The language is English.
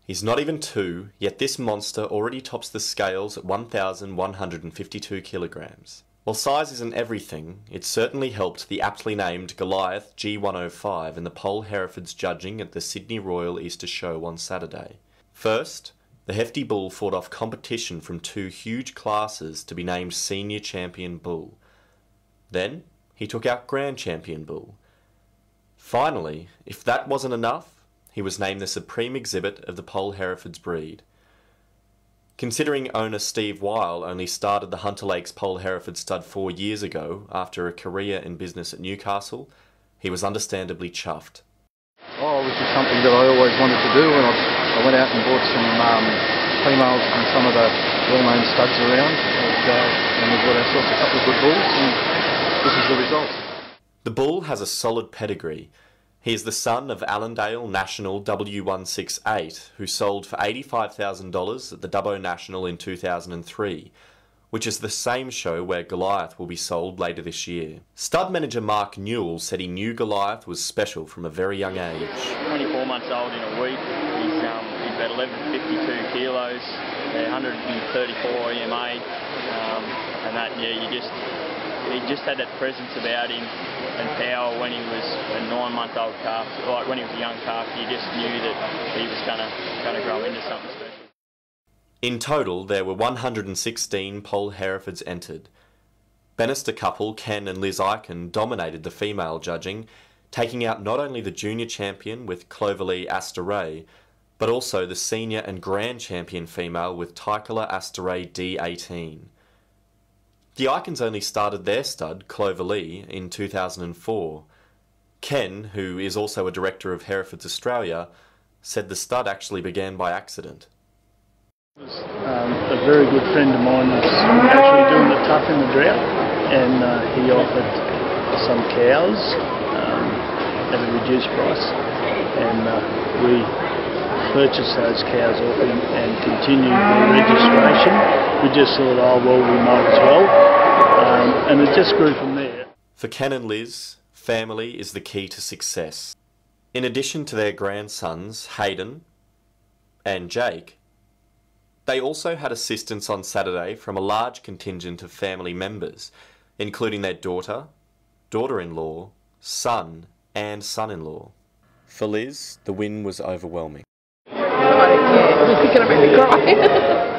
He's not even 2, yet this monster already tops the scales at 1,152 kilograms. While size isn't everything, it certainly helped the aptly named Goliath G105 in the Poll Herefords judging at the Sydney Royal Easter Show on Saturday. First, the hefty bull fought off competition from 2 huge classes to be named Senior Champion Bull. Then, he took out Grand Champion Bull. Finally, if that wasn't enough, he was named the supreme exhibit of the Poll Herefords breed. Considering owner Steve Weil only started the Hunter Lakes Poll Hereford stud 4 years ago after a career in business at Newcastle, he was understandably chuffed. Oh, it was just something that I always wanted to do, and I went out and bought some females from some of the well-known studs around, and we bought ourselves a couple of good bulls, and this is the result. The bull has a solid pedigree. He is the son of Allendale National W168, who sold for $85,000 at the Dubbo National in 2003, which is the same show where Goliath will be sold later this year. Stud manager Mark Newell said he knew Goliath was special from a very young age. 24 months old in a week, he's about 1152 kilos, 134 EMA, and that, he just had that presence about him and power when he was a 9-month-old calf. Like when he was a young calf, you just knew that he was going to grow into something special. In total, there were 116 Poll Herefords entered. Bannister couple Ken and Liz Eichen dominated the female judging, taking out not only the junior champion with Cloverleigh Aster-Ray, but also the senior and grand champion female with Tycola Aster-Ray D18. The Eichens only started their stud, Cloverleigh, in 2004. Ken, who is also a director of Herefords Australia, said the stud actually began by accident. A very good friend of mine was actually doing the tough in the drought, and he offered some cows at a reduced price, and we purchased those cows off him and continued the registration. We just thought, oh well, we might as well, and it just grew from there. For Ken and Liz, family is the key to success. In addition to their grandsons, Hayden and Jake, they also had assistance on Saturday from a large contingent of family members, including their daughter, daughter-in-law, son and son-in-law. For Liz, the win was overwhelming. I don't care. You're going to make me cry.